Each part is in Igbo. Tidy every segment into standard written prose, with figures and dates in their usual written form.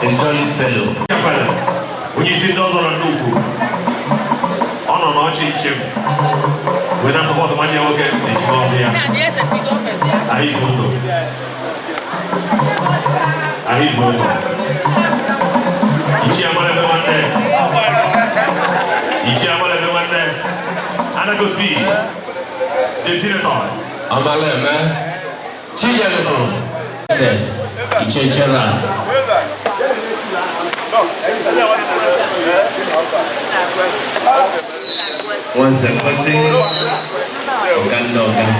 Enjoying fellow. When you see those on Nnukwu, on an arching when I forgot the money I will get, it's not there. I eat photo. I eat photo. Ichi amala everyone there. Ichi amala everyone there. And I go see the senator. Amala, man. Chiyano. Ichechera. Once a person, Uganda.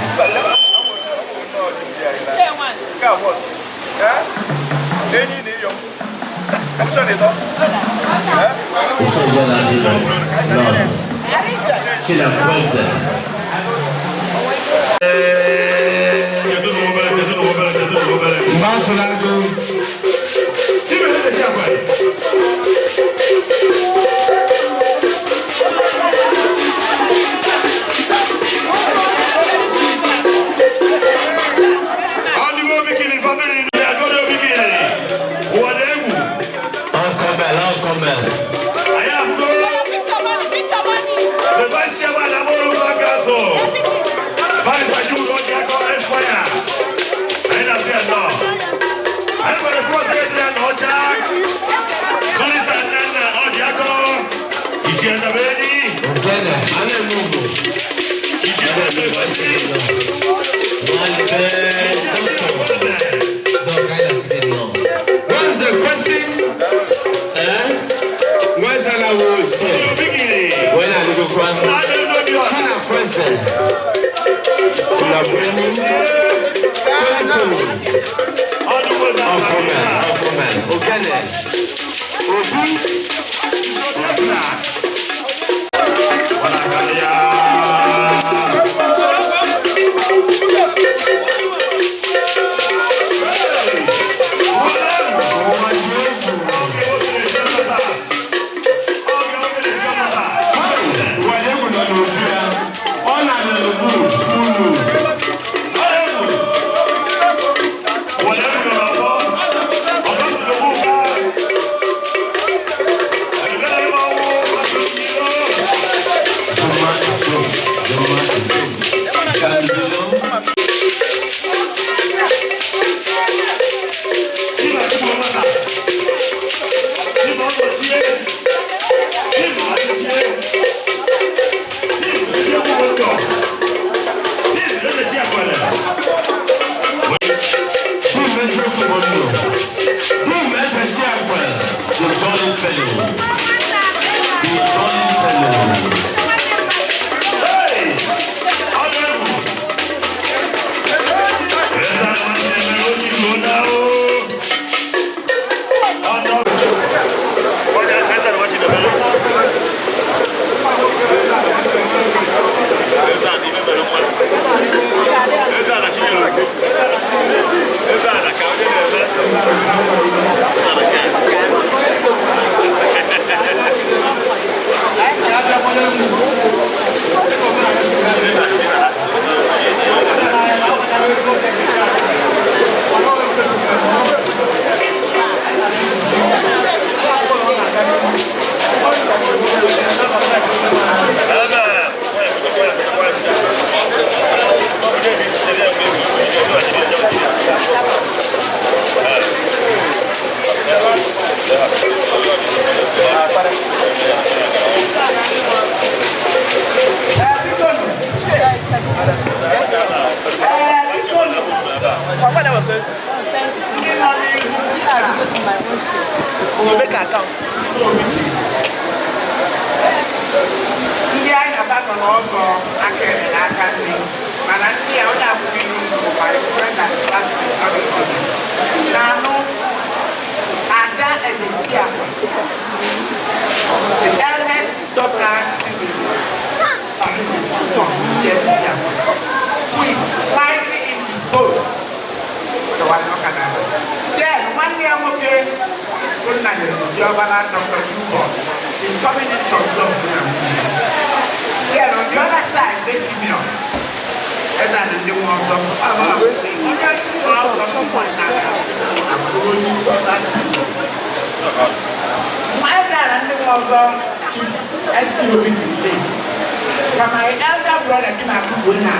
My elder brother came out to win and I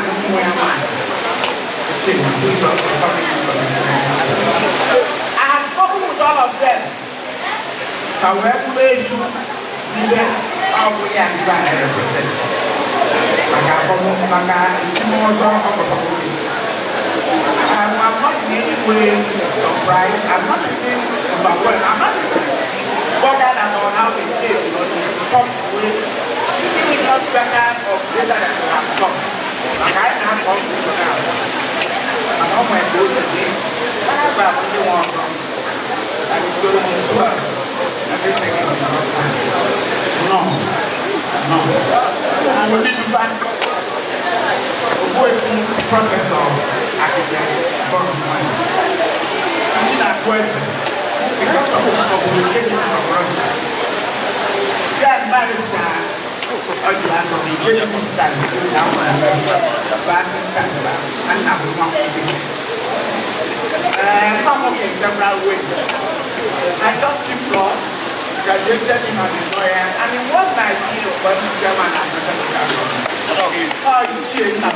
have spoken with all of them. However, we I'm not in any way surprised. I'm not even overwhelmed. I'm not even bothered about how they feel. Come with even if not better or greater than you have come. Like I have come to this now. I'm on my goals again. Whenever I really want to, I will go to this work. Everything is in our time. No. I will be different. Who is the professor, architect, businessman? Teaching that question because of communicating from Russia. That barrister, you have to be giving this time, now classes time, and now we want to be. I'm working several ways. I taught him law, graduated him as a lawyer, and it was my idea of being chairman of the government. Oh, you see it, now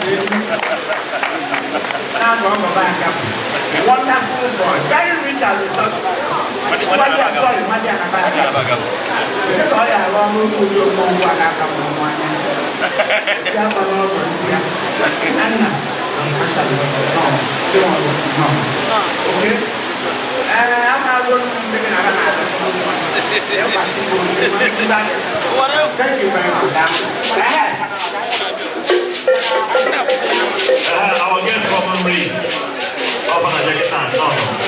wonderful boy, very rich and resourceful. Sorry, okay? I'm not going to be thank you very much. Our guest probably open a jacket no.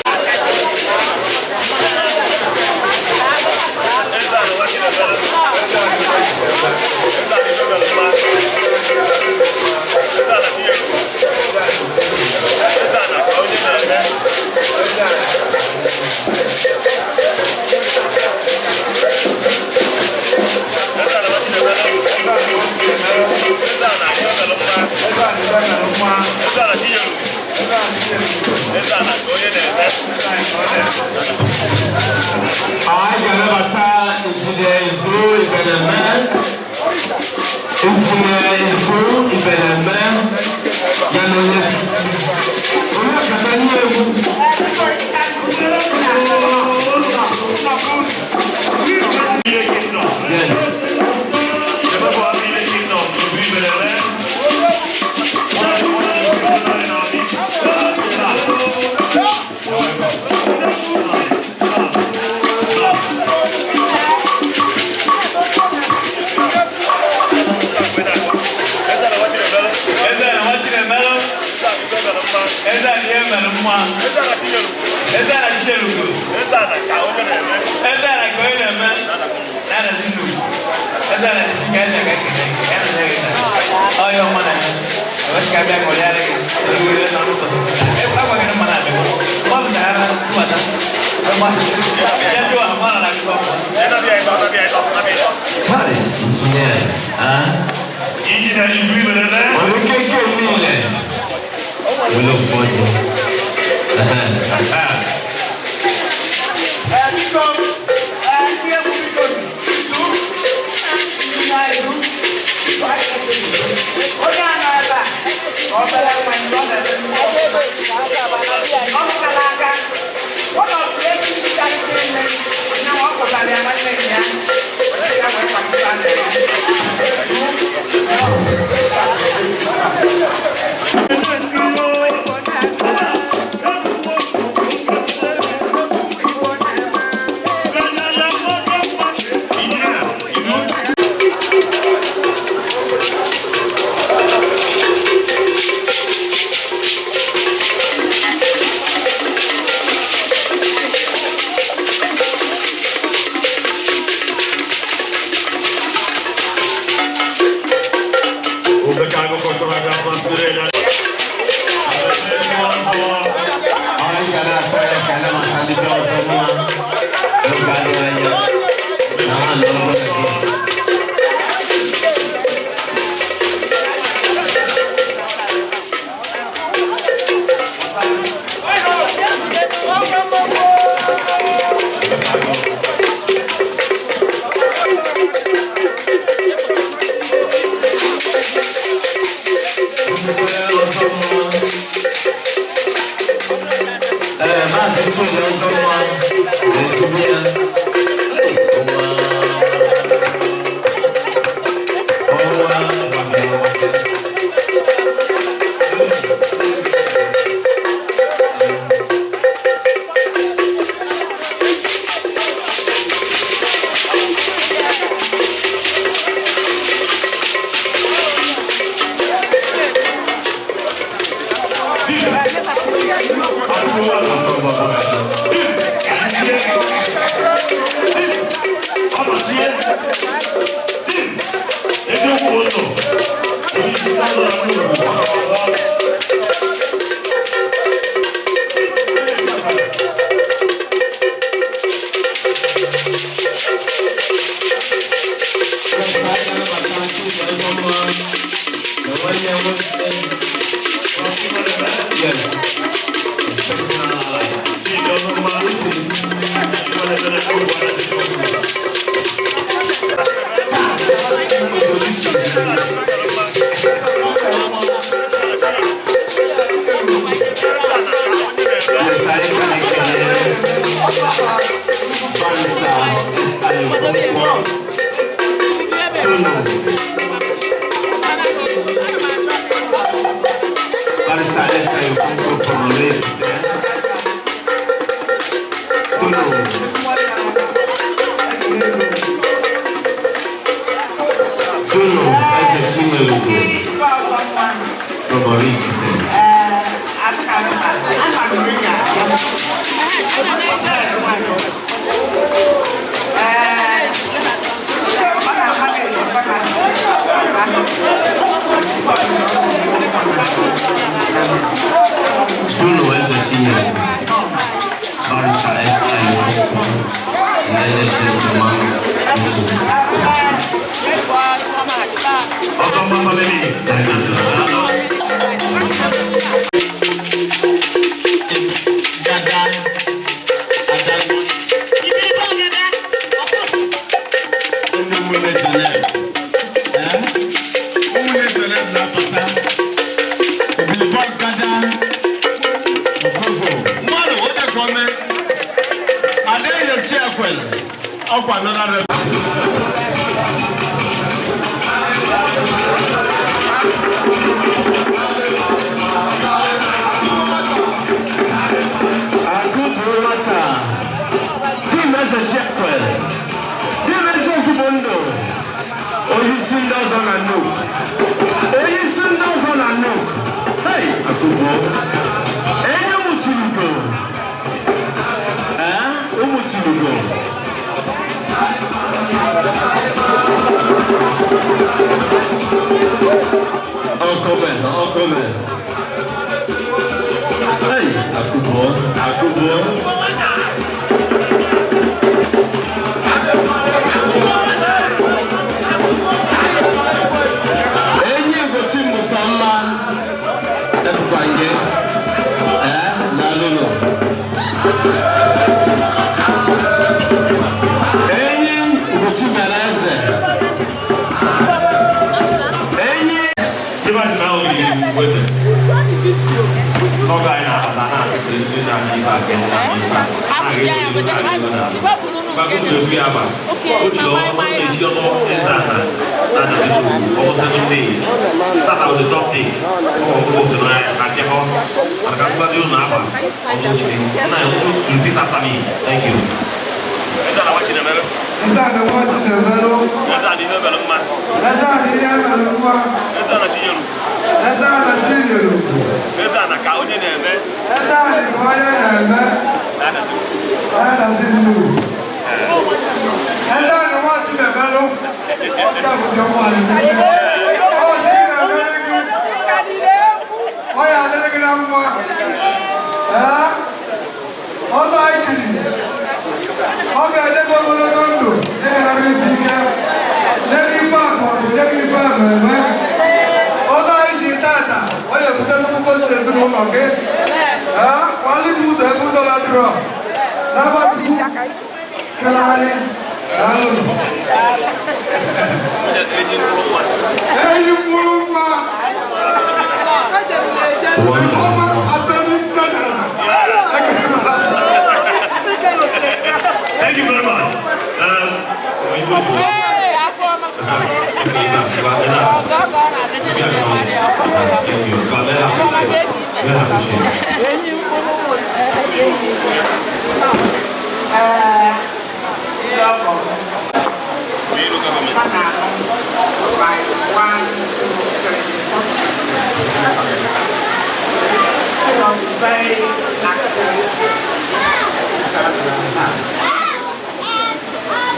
Very active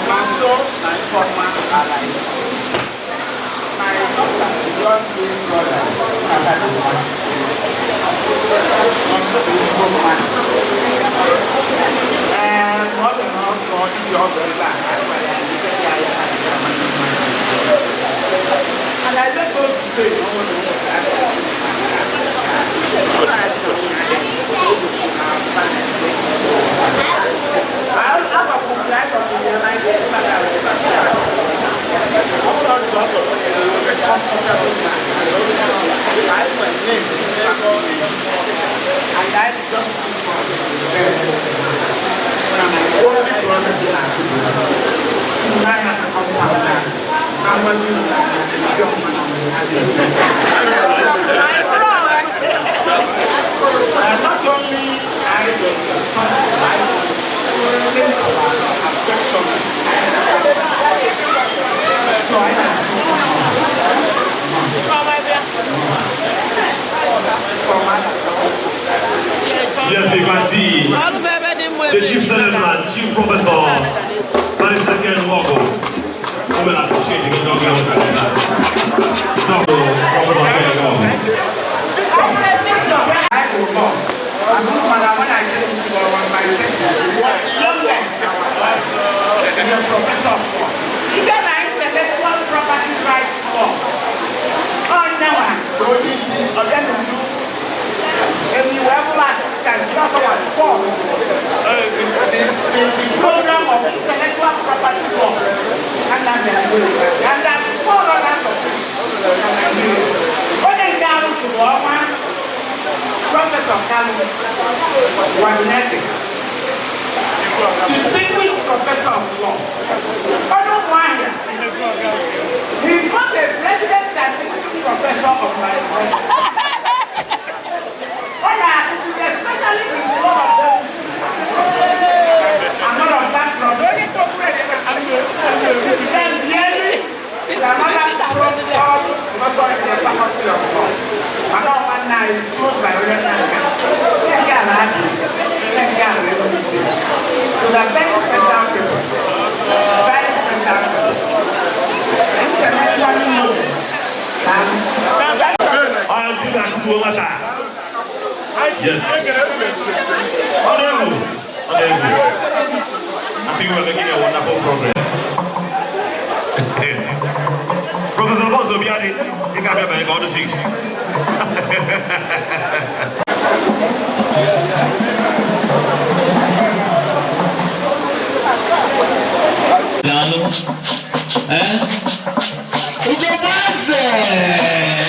my soul and former ally. My daughter, your twin brother, also a woman. And what the Lord God is your brother. And I just want to say, not only I was affection. So I yes, you can see the chief senator, chief professor, Minister Nwogu. I'm going to appreciate you talking about that. So, when I came to my youngest professor of law. Even intellectual property rights law. Oh, now don't you see? Again, if you have assistant, just was four. The program of intellectual property law, and that 4 others of it. When they down to one Professor Kalu, distinguished professor of law. He's not the president and distinguished professor of my university. He's a specialist in the law of safety. I'm not of that process. Then Yeri is another professor in the faculty of law. Another one now is closed by so they're very special people. Very special people. Intellectually known. I am doing that to Omata. Yes. Nnukwu. I think we're making a wonderful progress. Professor Bonzo Biadi, you can be all the 6.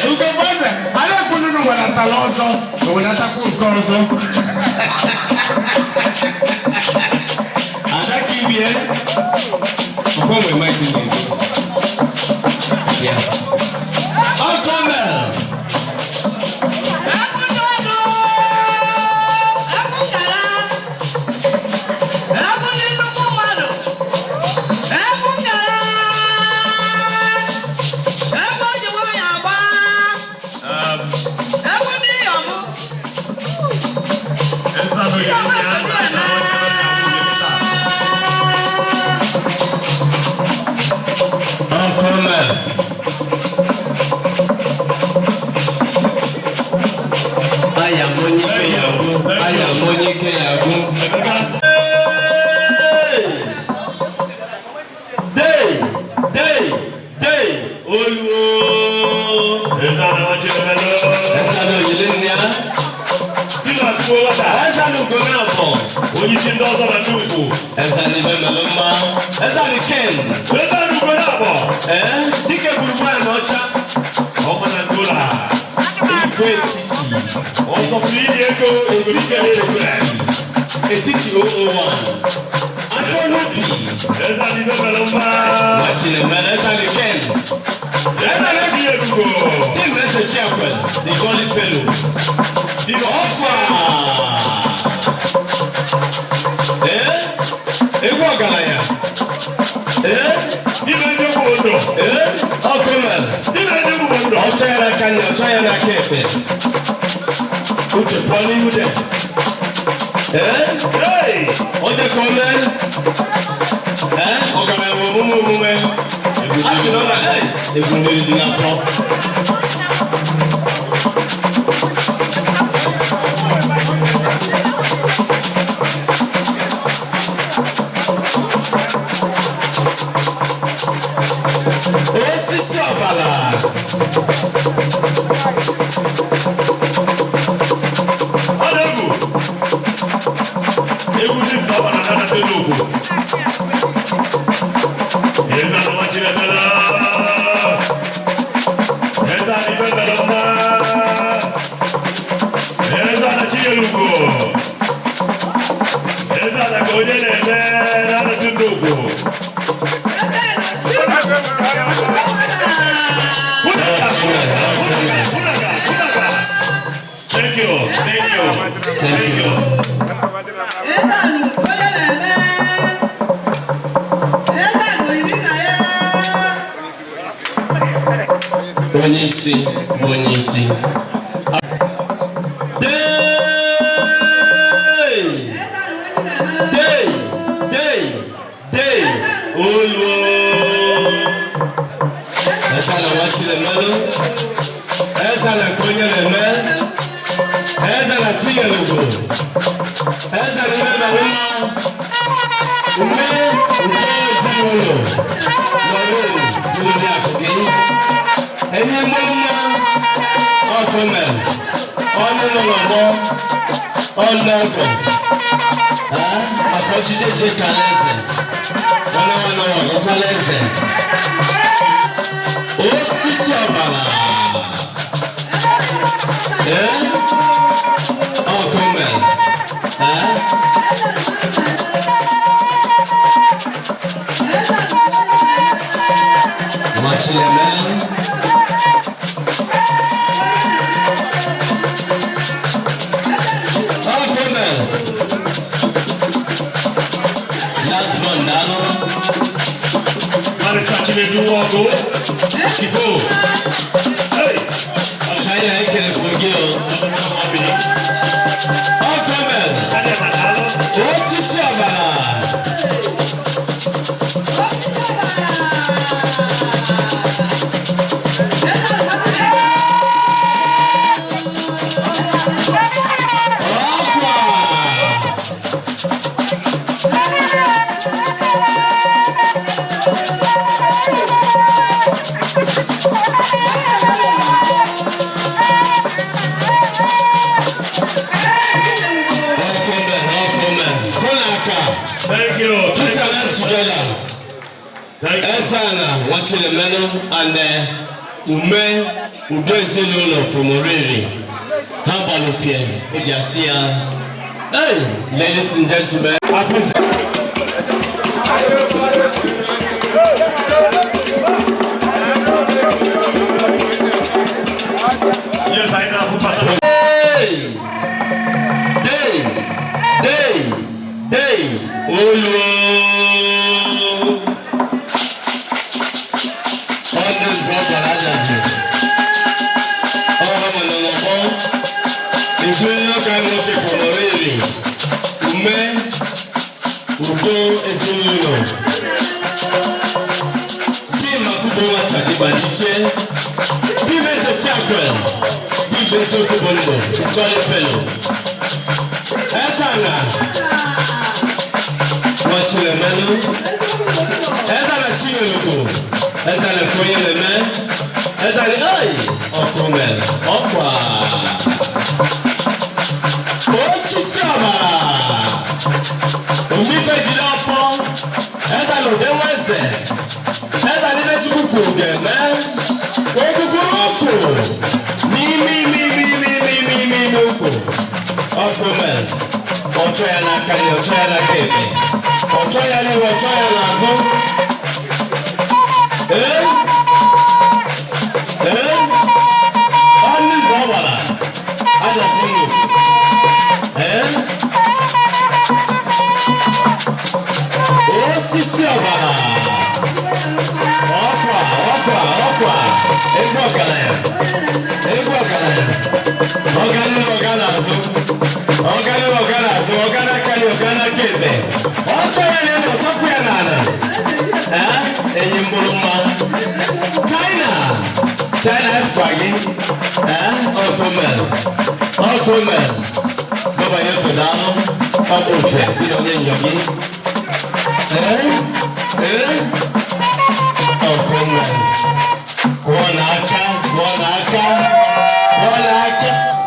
Ugobaze. Ale kununu wanatala ozo, wanataka ukozo. Adaki bie. Okomwe mighty name. Yeah. Esa ni bebe lomba. Machine man, esa ni Ken. Esa ni Nnukwu. Team Message Chapel, the Golden Fellow. Egwu ọgaranya. Ime Nnukwu ondo. Ọkụmel. Ime Nnukwu ondo. Ọcha ya n'aka nne, ọcha ya n'aka ekpe. Uche pụọ n'ihu dị. Oje ka o mee. Ọgaranya bụ omume. A sị na ọ na egwu mmiri dị n'afọ. Osisi ọbala. Ọdegwu. Egwu dị mkpa ọbara na nate Nnukwu. Eza na wachire bela. Eza ni bebe lomba. Eza na chiye Nnukwu. Eza na ka onye na-eme na nate Nnukwu. Thank you. Onye isi. Day. Olu. Esa na wachile melo. Esa na konye leme. Esa na chiye lugo. Esa na beba wima. Ume zimolo. Mwalo akugi. Enye mwema. Okomel. Onololobo. Onoko. Akọjíjẹjẹ kalẹsẹ. Wana ọkọkalẹsẹ. Osisi ọbala. Ọkọmẹ. Machileme. Ọkọmẹ. Last one, Dano. Nwogu. Kipo. Hey. China ekele fogi o. Ọkọmẹ. Osisi ọbara. Thank you. Put your hands together. Esana, watching the medal and Ume, Udo Zilolo from Oriri. How about the fear? Ujasia. Hey, ladies and gentlemen. Yes, I know. Hey, Olu. All names are for Adazi. All of them are all. Including your kind of from Oriri. Ume, Udo, Ezululo. Team Makubo Watadibadiche. Give us a champion. Give us a Kubondo. Jolly fellow. Esana. Watching the menu. Esana Chimeluko. Esana Koye the man. Esana Oi. Okomel. Okwa. Osisaba. Umika Jilafo. Esana Odewense. Esana Ibechukuku man. Okukuruku. Mi. Okomel. Ocho ya n'aka ya, ocho ya n'aka ekpe. Ocho ya n'ihu, ocho ya n'azụ. Ọnụ ụzọ ọgbara. Adazi Nnukwu. Osisi ọgbara. Ọkwa. Ego ọgaranya. Ọganazụ. Ọganakali, ọganaka ebe. Ọchọ ya na-eme ọchọkwu ya n'ala. Enyi mgbụrụ mma. China efukwa gị. Ọtọmel. Gọbanye tụdalụ. Ọ bụ ofe bido onye nyọ gị. Ọtọmel. Gụọ n'aka.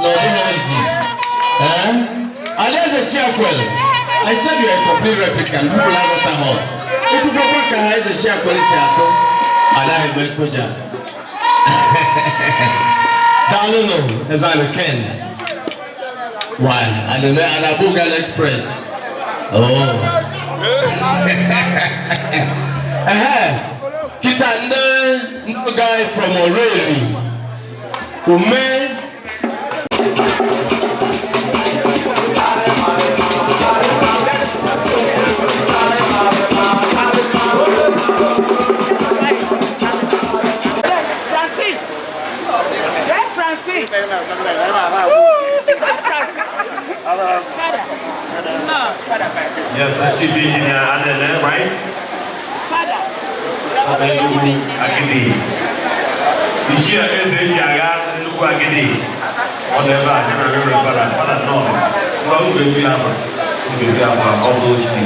N'ọdịnazi. Adazi Chiakwel. I said you are a complete replicant. People are not at all. Itu papa ka Adazi Chiakwel si atọ. Adaghị bụ ekoja. Daalụ nụ, Ezanu Ken. Why? Anabugan Express. Oh. Kita no guy from Oreri. Ume. Yes, that's Chief Engineer Adele, right? Father. Ogbalu Agidi. Iṣẹ́ ẹ̀ẹ́dẹ̀ yàrá Nnukwu Agidi. Ọ̀dẹ̀bà nínú àgbẹ̀rẹ̀ padà náà. Ṣùgbọ́n ó gbèbí àmà ọ̀bọ̀ òjì.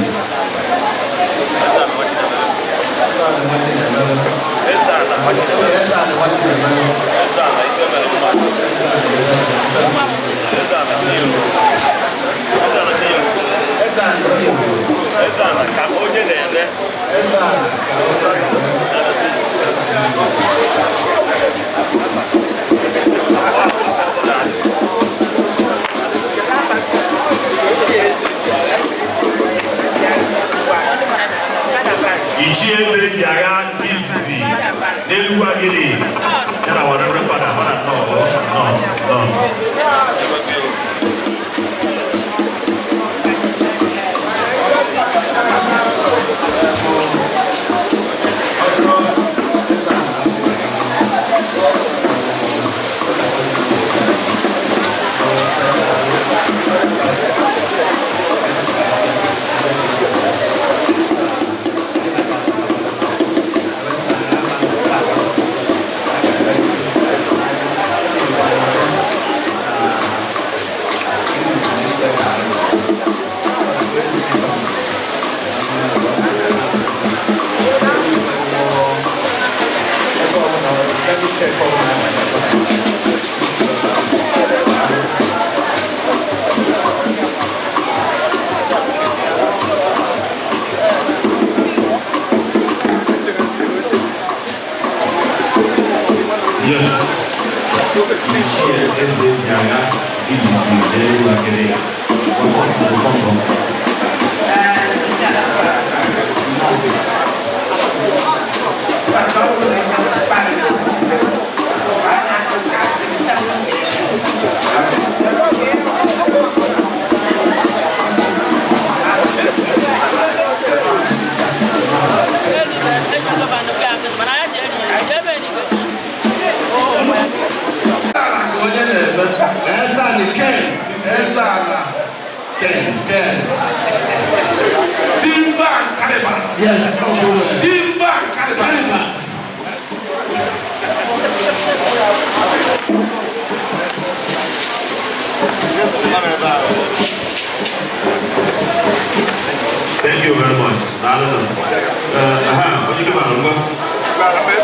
Iṣẹ́ ẹ̀ẹ́dẹ̀ yàrá Nnukwu Agidi. Yàrá wà lórí padà náà. Yes, Thank you very much. What you come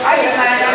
I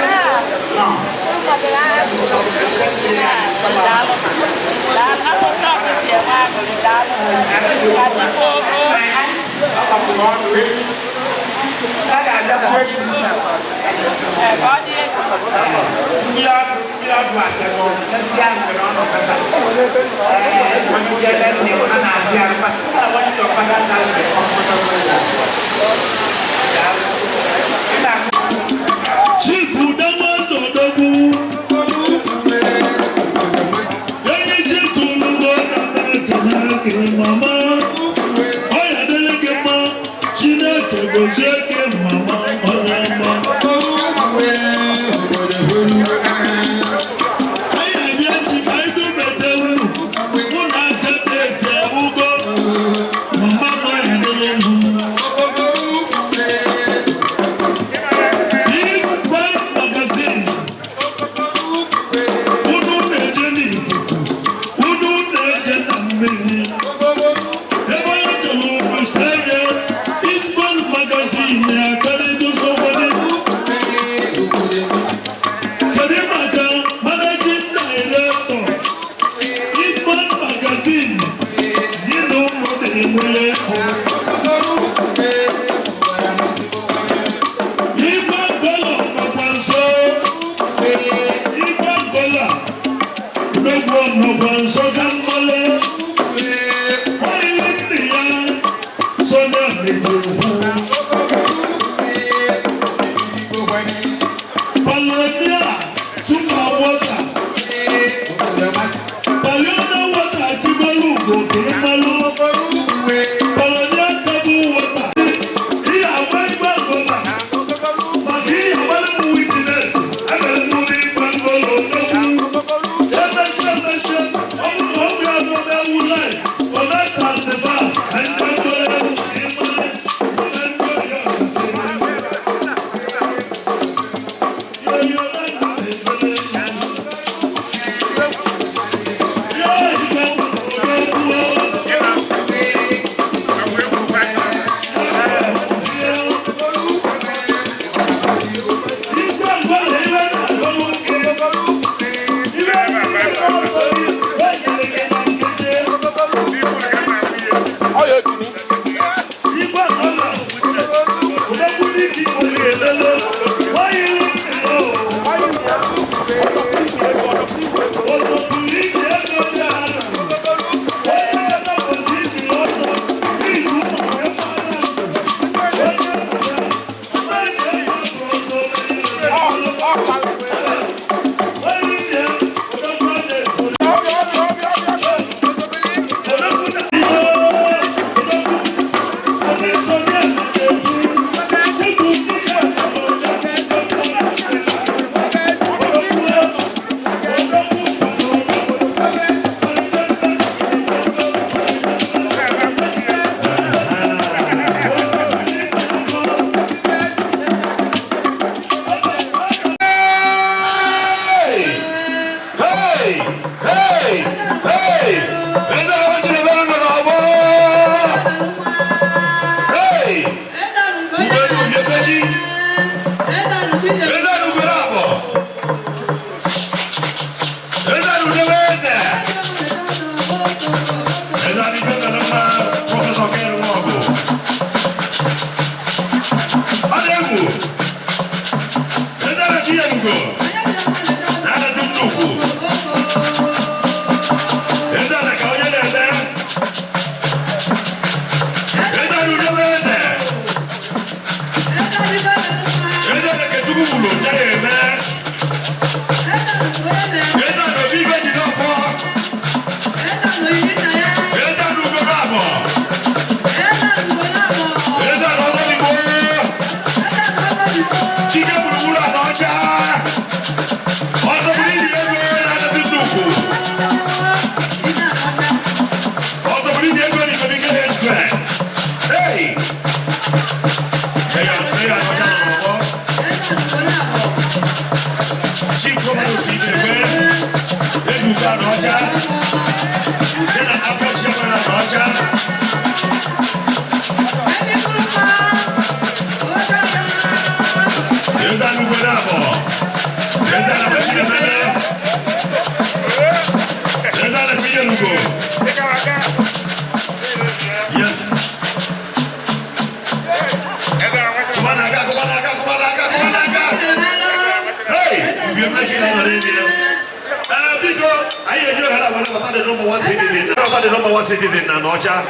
number one citizen? Over the number one citizen in Anocha.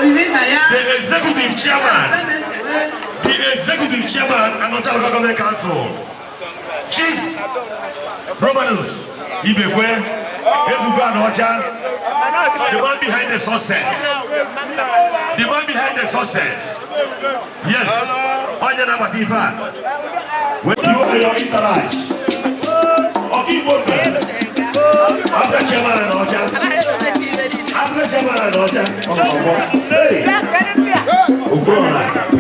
The executive chairman. The executive chairman Anocha Local Government Council. Chief Romanus Ibekwe. Ezuga Anocha. The man behind the success. The man behind the success. Yes. Onyana Matifa. When you are your interact. Okay, I'm the chairman of Anocha. I'm the chairman of Anocha. Hey.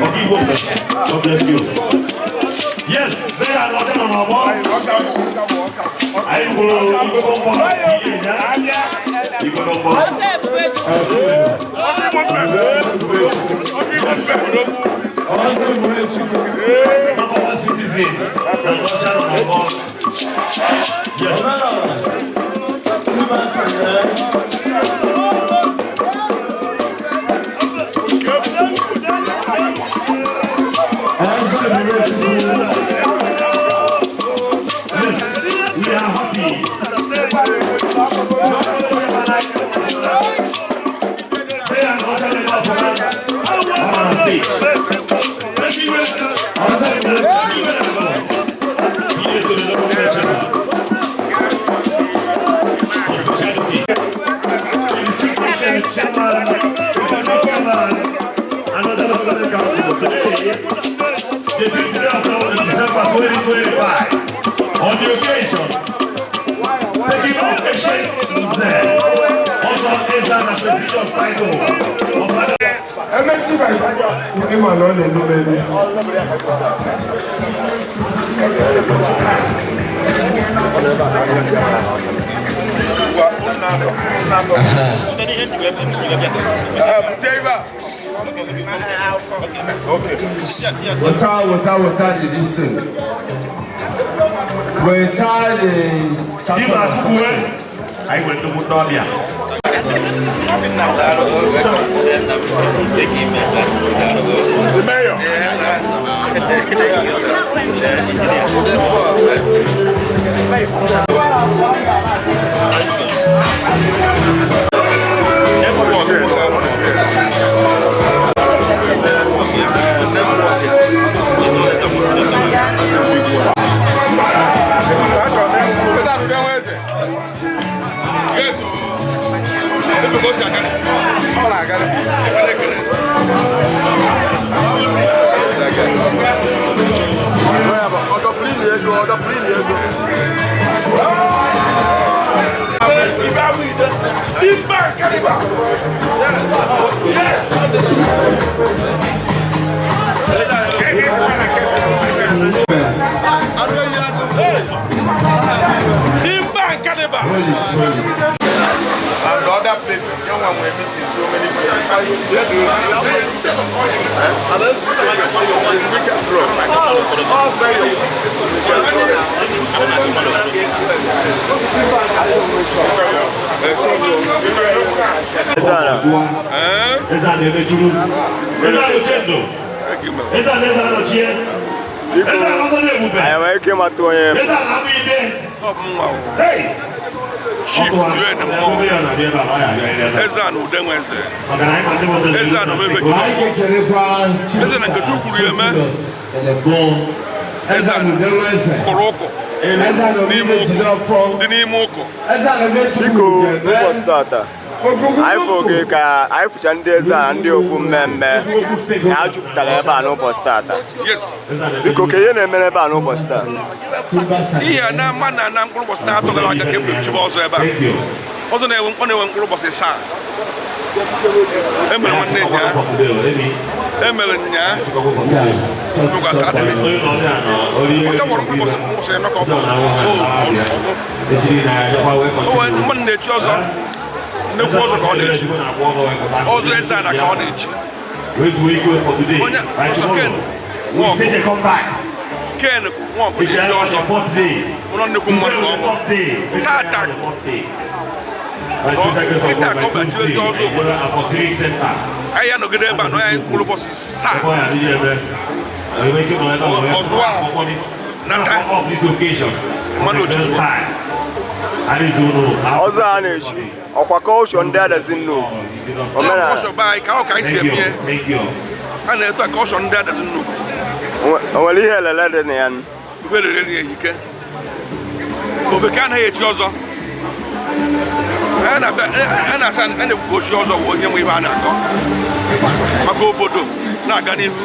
Okay, God bless you. Yes, they are not on our board. I will go on board. You go on board. Number one citizen. Anocha on our board. Yes. We are happy. They are not only about the 5th of December 2025, on the occasion, taking occasion there, also is an association title of Without this thing. Without the I went to Mutolia. The mayor. And other places, young one were meeting so many places. Chief doing the more. Ezan Udengweze. Ezan Mebeki. Ezan Ngatukurie man. Ezan Koroko. Dinimoko. Chico, who was starter? I forget. I forget and the Okumeme. Now you tell about no starter. Yes. Because you never know no starter. Here, now man and uncle was not talking like a cable to also about. Also, only one group was a son. Emily, look at Academy. What was a knockoff? Oh, Monday chose on. Nnukwu college. Also inside a college. Ken, Ken, one for the also. One on the Nnukwu. Tata. Kita come back to the also. I am not getting back. No, I am going to say. Oswa. Nata. Mano just. ọzọ a na-echi ọkwa kọlchọ ndị Adazi Nnukwu omenala a na-eto kọlchọ ndị Adazi Nnukwu o nwere ihe elele dị na ya ehike obeke anaghị echi ọzọ a na-asa a na-ekwu ochi ọzọ bụ onye nwe ihe a na-akọ maka obodo na-aga n'ihu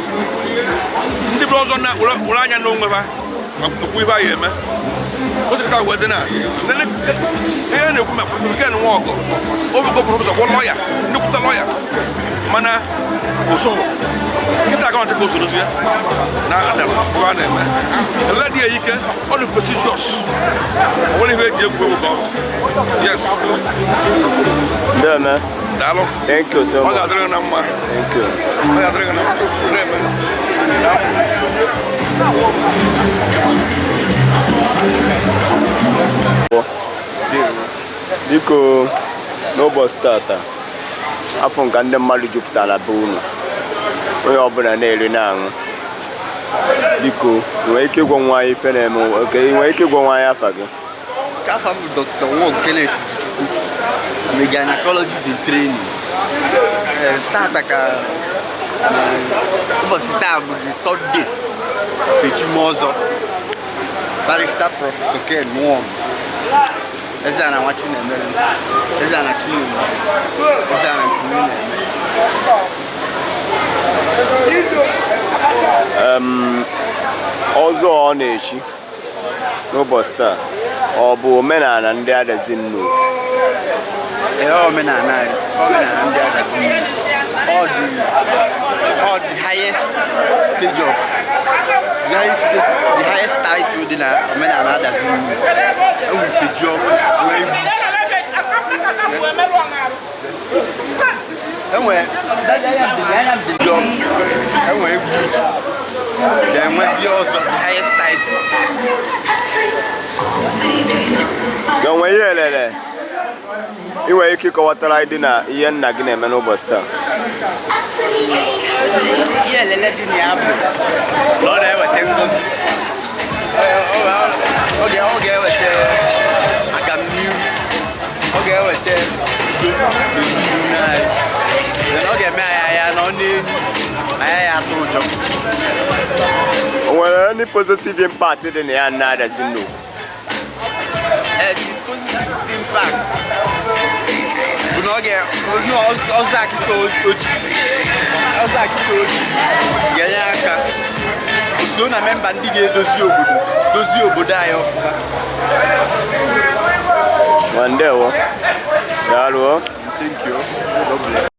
ndị bụ ọzọ were anya n'onwe ha ekwu ihe a ya eme osikata wee dị na ihe na-ekwu maka Ken Nwogu obigo prọfesọ bụ lọya nnekwuta lọya mana osoghị nkịta aka ọdịka osorozi ya na Adazi a na-eme ele dị ya ike ọ dị prestigious ọ nwere ihe eji egwu egwu yes daalụ thank you so much ọ ga-adịrị na mma thank you ọ ga-adịrị na biko n'ụbọchị tata afọ nka ndị mmadụ jupụtara be unu onye ọbụla na-eri na-aṅụ biko nwee ike ịgwa nwa ife na-eme nwee ike ịgwa nwa afa gị Kafa m bụ Dr. Nwogu Kenneth I'm a gynecologist in training. Tata ka ụbọchị taa bụ the third day of echimozo barrister Professor Ken Nwogu. Eze na nwachi na-emere eze na chinu eze na nkumi na-eme ọzọ ọ na-echi n'ụbọchị taa ọ bụ omenala ndị Adazi Nnukwu omenala ndị Adazi Nnukwu all the highest stage of the highest title dị na omenala Adazi Nnukwu enwefe ji ọkụ wee enwe egwu ga-enwezi ọzọ the highest title ga-enwe ihe elele ị nwere ike ịkọwatara ịdị na ihe nna gị na-eme n'ụbọchị taa ihe elele dị na ya bụ na ọ na-eweta ngozi ọ ga-eweta agamnihu ọ ga-eweta udo ọ ga-eme anya na ọ na-enyu anya ya atụ ụjọ o nwere any positive impact dị na ya na Adazi Nnukwu positive impact bụ na ọ ga-ọzọ akịka oji ga-enye aka so na memba ndị ga-edozi obodo anyị ọfụma nwandewo daalụ thank you.